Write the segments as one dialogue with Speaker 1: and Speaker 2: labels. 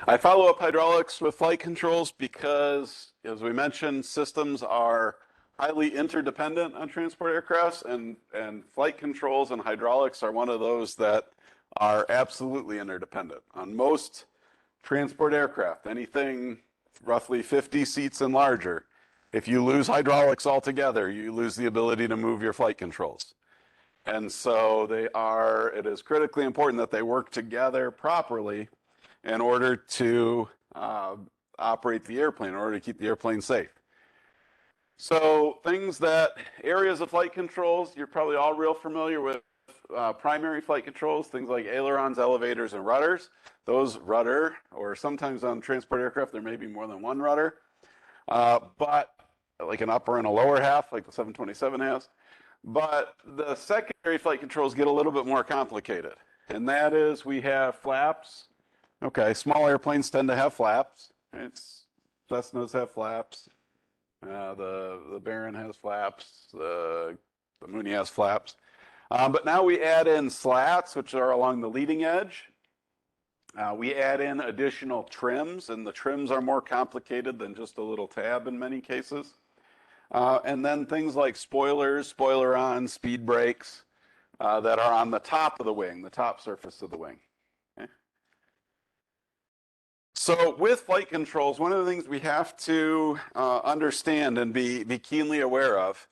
Speaker 1: I follow up hydraulics with flight controls because, as we mentioned, systems are highly interdependent on transport aircrafts, and flight controls and hydraulics are one of those that are absolutely interdependent. On most transport aircraft, anything roughly 50 seats and larger, if you lose hydraulics altogether, you lose the ability to move your flight controls. And so it is critically important that they work together properly in order to operate the airplane, in order to keep the airplane safe. So areas of flight controls, you're probably all real familiar with primary flight controls, things like ailerons, elevators, and rudders. Those rudder, or sometimes on transport aircraft, there may be more than one rudder, but like an upper and a lower half, like the 727 has. But the secondary flight controls get a little bit more complicated, and that is we have flaps. Okay, small airplanes tend to have flaps. Cessnas have flaps. The Baron has flaps. The Mooney has flaps. But now we add in slats, which are along the leading edge. We add in additional trims, and the trims are more complicated than just a little tab in many cases. And then things like spoilers, spoiler-on, speed brakes that are on the top of the wing, the top surface of the wing. Okay. So with flight controls, one of the things we have to understand and be keenly aware of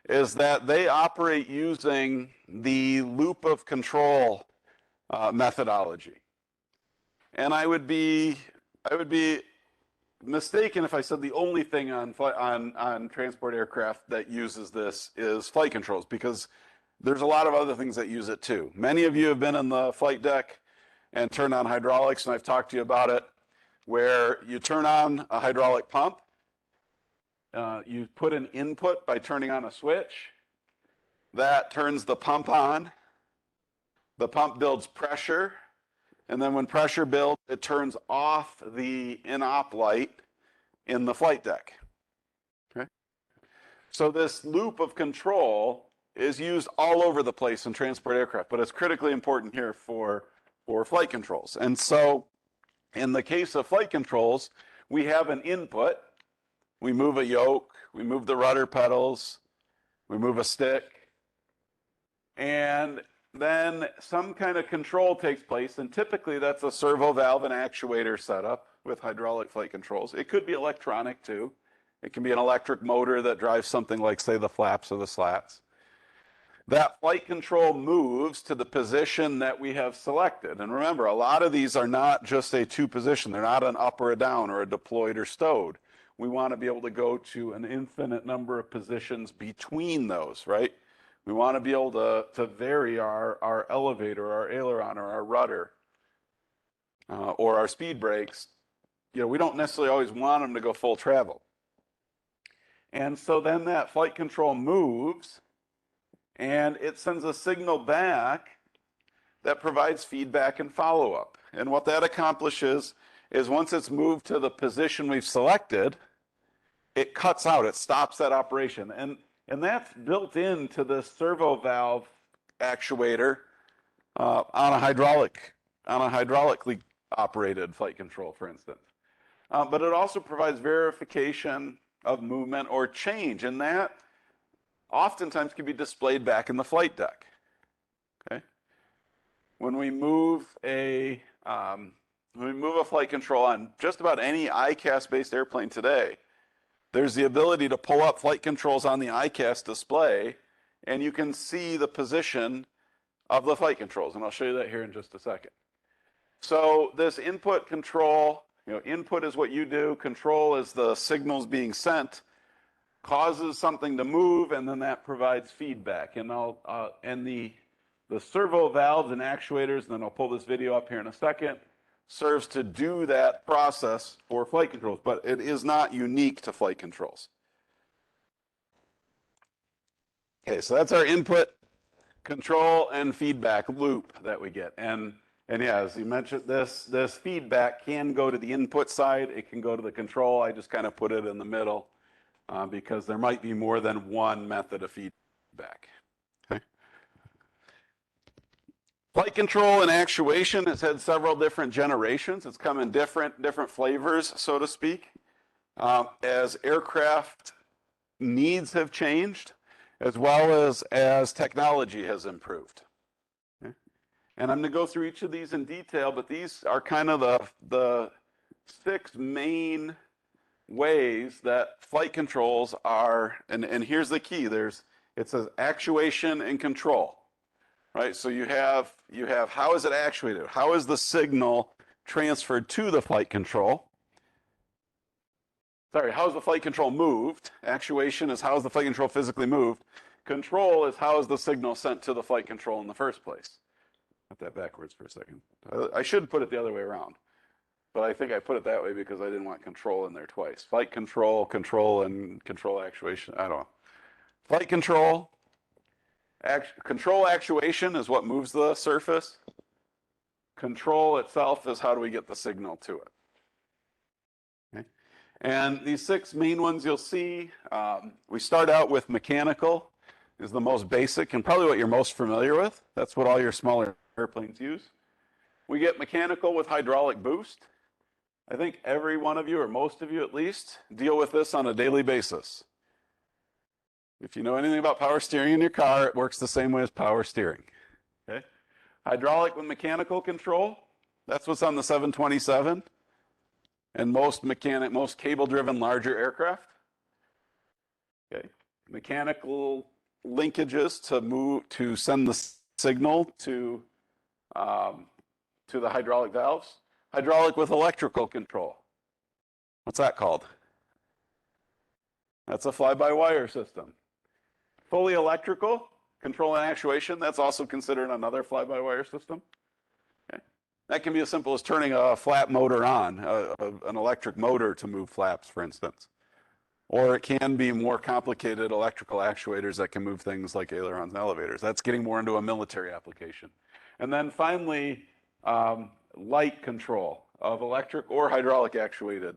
Speaker 1: is that they operate using the loop of control methodology. And I would be mistaken if I said the only thing on transport aircraft that uses this is flight controls, because there's a lot of other things that use it too. Many of you have been in the flight deck and turned on hydraulics, and I've talked to you about it, where you turn on a hydraulic pump, you put an input by turning on a switch, that turns the pump on, the pump builds pressure, and then when pressure builds, it turns off the in-op light in the flight deck. Okay? So this loop of control is used all over the place in transport aircraft, but it's critically important here for flight controls. And so in the case of flight controls, we have an input. We move a yoke, we move the rudder pedals, we move a stick, and then some kind of control takes place, and typically that's a servo valve and actuator setup with hydraulic flight controls. It could be electronic too. It can be an electric motor that drives something like, say, the flaps or the slats. That flight control moves to the position that we have selected. And remember, a lot of these are not just a two position. They're not an up or a down or a deployed or stowed. We want to be able to go to an infinite number of positions between those, right? We want to be able to vary our elevator, our aileron, or our rudder, or our speed brakes. You know, we don't necessarily always want them to go full travel. And so then that flight control moves, and it sends a signal back that provides feedback and follow-up. And what that accomplishes is once it's moved to the position we've selected, it cuts out, it stops that operation. And that's built into the servo valve actuator on a hydraulically operated flight control, for instance. But it also provides verification of movement or change, and that oftentimes can be displayed back in the flight deck. Okay, when we move a flight control on just about any ICAS-based airplane today, there's the ability to pull up flight controls on the ICAS display, and you can see the position of the flight controls, and I'll show you that here in just a second. So this input control, input is what you do, control is the signals being sent, causes something to move, and then that provides feedback. And the servo valves and actuators, and then I'll pull this video up here in a second, serves to do that process for flight controls, but it is not unique to flight controls. Okay, so that's our input, control, and feedback loop that we get. And yeah, as you mentioned, this feedback can go to the input side, it can go to the control. I just kind of put it in the middle because there might be more than one method of feedback. Okay. Flight control and actuation has had several different generations. It's come in different flavors, so to speak, as aircraft needs have changed, as well as technology has improved. Okay? And I'm going to go through each of these in detail, but these are kind of the 6 main ways that flight controls are, and here's the key. It says actuation and control, right? So you have how is it actuated? How is the signal transferred to the flight control? Sorry, how is the flight control moved? Actuation is how is the flight control physically moved. Control is how is the signal sent to the flight control in the first place. Got that backwards for a second. I should put it the other way around, but I think I put it that way because I didn't want control in there twice. Flight control, and control actuation. I don't know. Flight control, control actuation is what moves the surface. Control itself is how do we get the signal to it. Okay. And these 6 main ones you'll see, we start out with mechanical is the most basic and probably what you're most familiar with. That's what all your smaller airplanes use. We get mechanical with hydraulic boost. I think every one of you, or most of you at least, deal with this on a daily basis. If you know anything about power steering in your car, it works the same way as power steering. Okay? Hydraulic with mechanical control, that's what's on the 727 and most cable-driven larger aircraft. Okay? Mechanical linkages to send the signal to the hydraulic valves. Hydraulic with electrical control. What's that called? That's a fly-by-wire system. Fully electrical, control and actuation, that's also considered another fly-by-wire system. Okay. That can be as simple as turning a flap motor on, an electric motor to move flaps, for instance. Or it can be more complicated electrical actuators that can move things like ailerons and elevators. That's getting more into a military application. And then finally, light control of electric or hydraulic actuated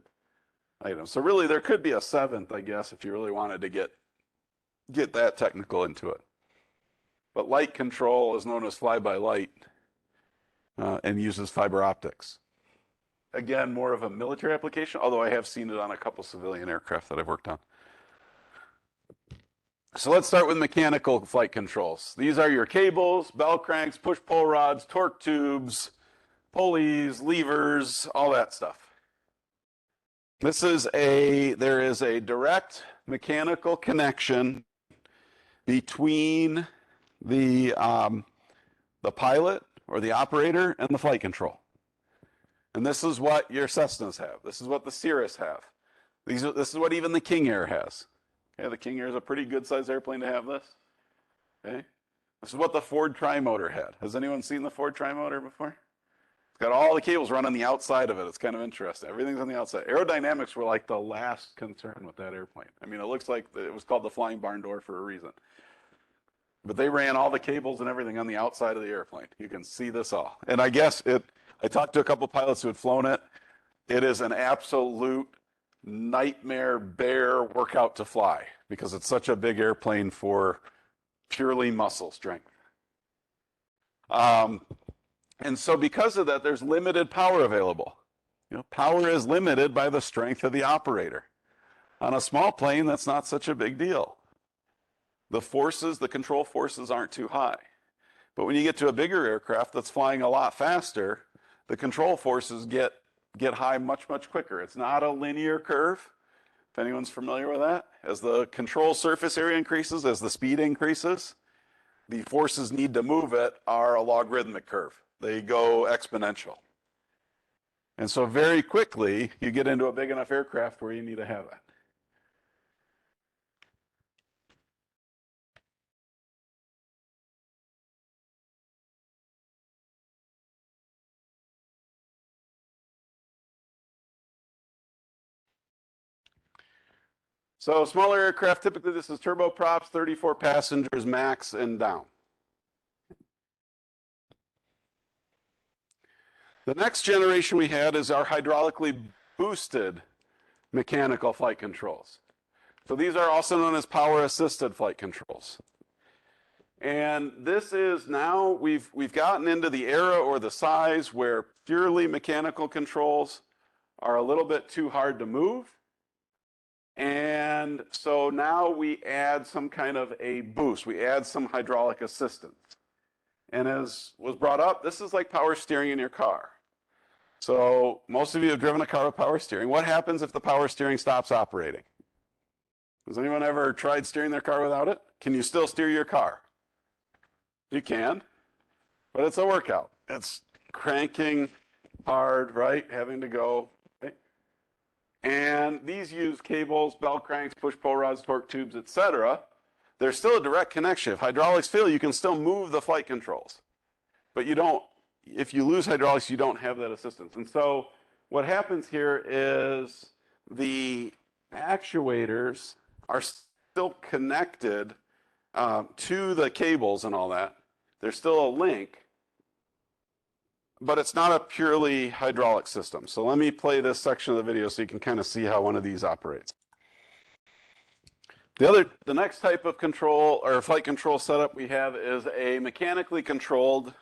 Speaker 1: items. So really there could be a 7th, I guess, if you really wanted to get that technical into it. But light control is known as fly-by-light and uses fiber optics. Again, more of a military application, although I have seen it on a couple civilian aircraft that I've worked on. So let's start with mechanical flight controls. These are your cables, bell cranks, push-pull rods, torque tubes, pulleys, levers, all that stuff. There is a direct mechanical connection between the pilot or the operator and the flight control. And this is what your Cessnas have. This is what the Cirrus have. This is what even the King Air has. Okay, the King Air is a pretty good sized airplane to have this. Okay, this is what the Ford Tri-Motor had. Has anyone seen the Ford Tri-Motor before? It's got all the cables run on the outside of it. It's kind of interesting. Everything's on the outside. Aerodynamics were like the last concern with that airplane. I mean, it looks like it was called the flying barn door for a reason. But they ran all the cables and everything on the outside of the airplane. You can see this all. And I guess I talked to a couple pilots who had flown it. It is an absolute nightmare bear workout to fly because it's such a big airplane for purely muscle strength. And so because of that, there's limited power available. You know, power is limited by the strength of the operator. On a small plane, that's not such a big deal. The control forces aren't too high. But when you get to a bigger aircraft that's flying a lot faster, the control forces get high much, much quicker. It's not a linear curve, if anyone's familiar with that. As the control surface area increases, as the speed increases, the forces need to move it are a logarithmic curve. They go exponential. And so very quickly, you get into a big enough aircraft where you need to have that. So smaller aircraft, typically this is turboprops, 34 passengers max and down. The next generation we had is our hydraulically boosted mechanical flight controls. So these are also known as power assisted flight controls. And this is now, we've gotten into the era or the size where purely mechanical controls are a little bit too hard to move. And so now we add some kind of a boost. We add some hydraulic assistance. And as was brought up, this is like power steering in your car. So most of you have driven a car with power steering. What happens if the power steering stops operating? Has anyone ever tried steering their car without it? Can you still steer your car? You can, but it's a workout. It's cranking hard, right? Having to go. Okay? And these use cables, bell cranks, push-pull rods, torque tubes, etc. There's still a direct connection. If hydraulics fail, you can still move the flight controls. But you don't, if you lose hydraulics, you don't have that assistance. And so what happens here is the actuators are still connected to the cables and all that. There's still a link, but it's not a purely hydraulic system. So let me play this section of the video so you can kind of see how one of these operates. The next type of control or flight control setup we have is a mechanically controlled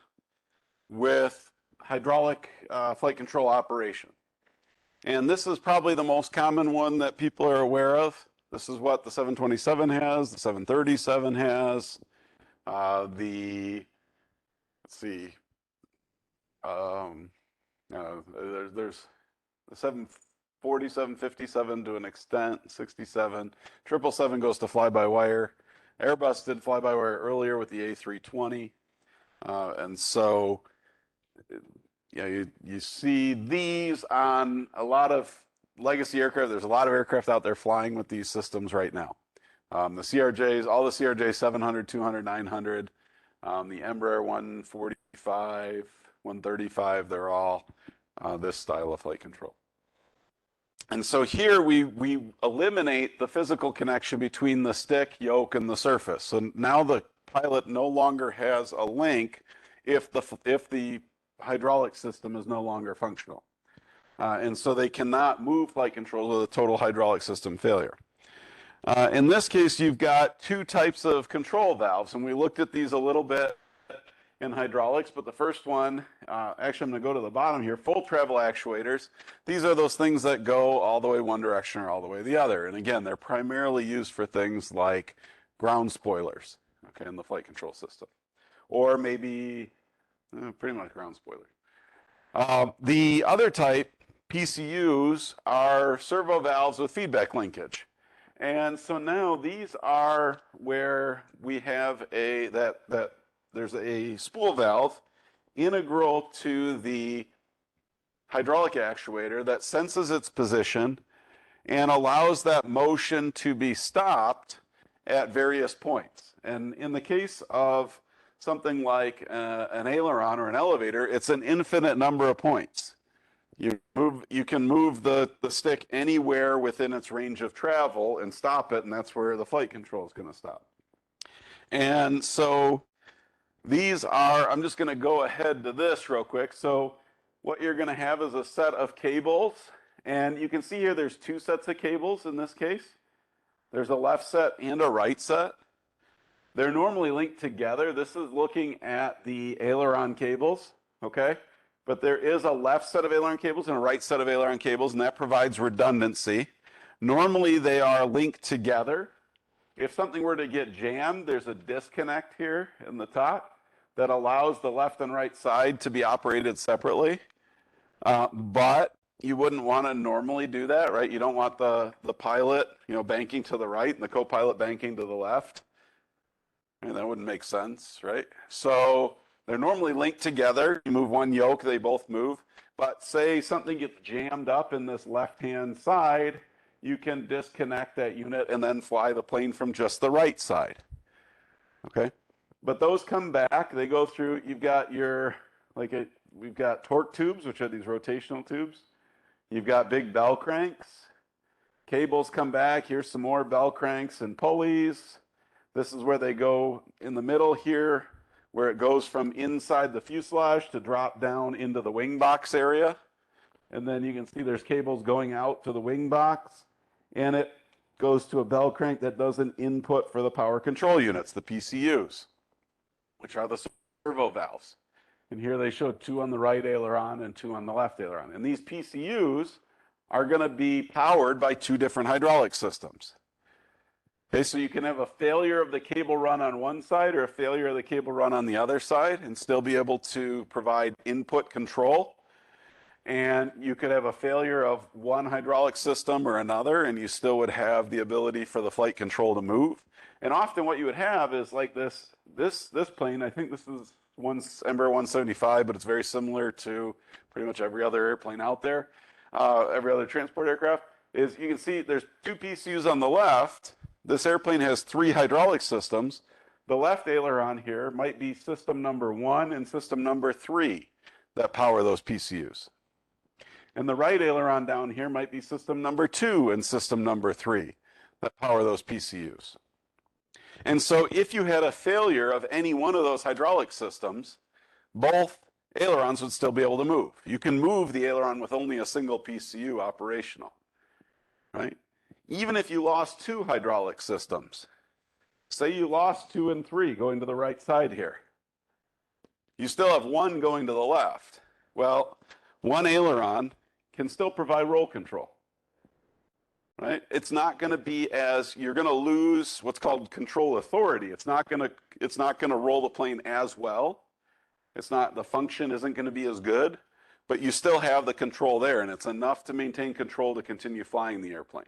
Speaker 1: with hydraulic flight control operation. And this is probably the most common one that people are aware of. This is what the 727 has, the 737 has, let's see, there's the 740, 757 to an extent, 67. 777 goes to fly-by-wire. Airbus did fly-by-wire earlier with the A320. And so, you see these on a lot of legacy aircraft. There's a lot of aircraft out there flying with these systems right now. The CRJs, all the CRJ 700, 200, 900, the Embraer 145, 135, they're all this style of flight control. And so here we eliminate the physical connection between the stick, yoke, and the surface. So now the pilot no longer has a link if the hydraulic system is no longer functional. And so they cannot move flight controls with a total hydraulic system failure. In this case, you've got two types of control valves, and we looked at these a little bit in hydraulics, but the first one, actually I'm going to go to the bottom here, full travel actuators. These are those things that go all the way one direction or all the way the other. And again, they're primarily used for things like ground spoilers, okay, in the flight control system. Or maybe, pretty much ground spoilers. The other type, PCUs, are servo valves with feedback linkage. And so now these are where we have there's a spool valve integral to the hydraulic actuator that senses its position and allows that motion to be stopped at various points. And in the case of something like an aileron or an elevator, it's an infinite number of points. You can move the stick anywhere within its range of travel and stop it, and that's where the flight control is going to stop. And so these are, I'm just going to go ahead to this real quick. So what you're going to have is a set of cables, and you can see here there's two sets of cables in this case. There's a left set and a right set. They're normally linked together. This is looking at the aileron cables, okay? But there is a left set of aileron cables and a right set of aileron cables, and that provides redundancy. Normally, they are linked together. If something were to get jammed, there's a disconnect here in the top that allows the left and right side to be operated separately. But you wouldn't want to normally do that, right? You don't want the pilot, banking to the right and the co-pilot banking to the left. I mean, that wouldn't make sense, right? So they're normally linked together. You move one yoke, they both move. But say something gets jammed up in this left-hand side, you can disconnect that unit and then fly the plane from just the right side, okay? But those come back, they go through, you've got we've got torque tubes, which are these rotational tubes. You've got big bell cranks. Cables come back, here's some more bell cranks and pulleys. This is where they go in the middle here, where it goes from inside the fuselage to drop down into the wing box area. And then you can see there's cables going out to the wing box, and it goes to a bell crank that does an input for the power control units, the PCUs. which are the servo valves. And here they show 2 on the right aileron and 2 on the left aileron. And these PCUs are going to be powered by 2 different hydraulic systems. Okay, so you can have a failure of the cable run on one side or a failure of the cable run on the other side and still be able to provide input control. And you could have a failure of one hydraulic system or another, and you still would have the ability for the flight control to move. And often what you would have is like this plane. I think this is Embraer 175, but it's very similar to pretty much every other airplane out there, every other transport aircraft. Is you can see there's 2 PCUs on the left. This airplane has 3 hydraulic systems. The left aileron here might be system number 1 and system number 3 that power those PCUs. And the right aileron down here might be system number 2 and system number 3 that power those PCUs. And so if you had a failure of any one of those hydraulic systems, both ailerons would still be able to move. You can move the aileron with only a single PCU operational, right? Even if you lost 2 hydraulic systems, say you lost 2 and 3 going to the right side here, you still have 1 going to the left. Well, one aileron can still provide roll control, right? It's not going to be as, you're going to lose what's called control authority. It's not going to roll the plane as well. The function isn't going to be as good, but you still have the control there, and it's enough to maintain control to continue flying the airplane.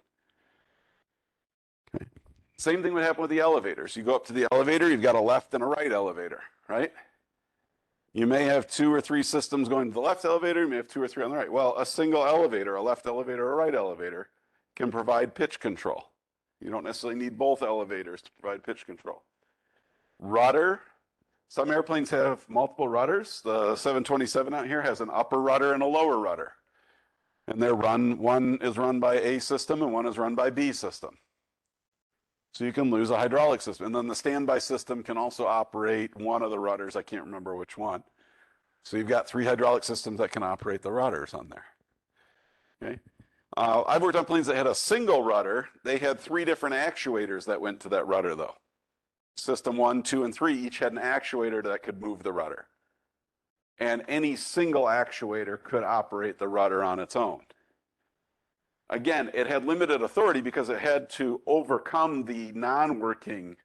Speaker 1: Okay. Same thing would happen with the elevators. You go up to the elevator, you've got a left and a right elevator, right? You may have 2 or 3 systems going to the left elevator, you may have 2 or 3 on the right. Well, a single elevator, a left elevator or a right elevator, can provide pitch control. You don't necessarily need both elevators to provide pitch control. Rudder. Some airplanes have multiple rudders. The 727 out here has an upper rudder and a lower rudder. And one is run by A system and one is run by B system. So you can lose a hydraulic system. And then the standby system can also operate one of the rudders. I can't remember which one. So you've got 3 hydraulic systems that can operate the rudders on there. Okay. I've worked on planes that had a single rudder. They had 3 different actuators that went to that rudder though. System 1, 2, and 3 each had an actuator that could move the rudder. And any single actuator could operate the rudder on its own. Again, it had limited authority because it had to overcome the non-working.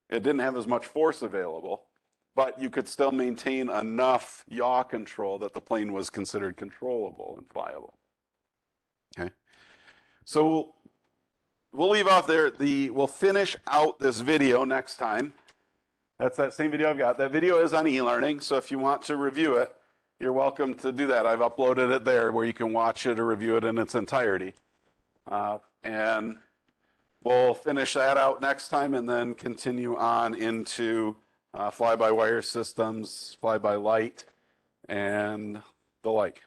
Speaker 1: It didn't have as much force available, but you could still maintain enough yaw control that the plane was considered controllable and flyable. Okay, so we'll leave off there. We'll finish out this video next time. That's that same video I've got. That video is on e-learning, so if you want to review it, you're welcome to do that. I've uploaded it there where you can watch it or review it in its entirety. And we'll finish that out next time and then continue on into fly-by-wire systems, fly-by-light, and the like.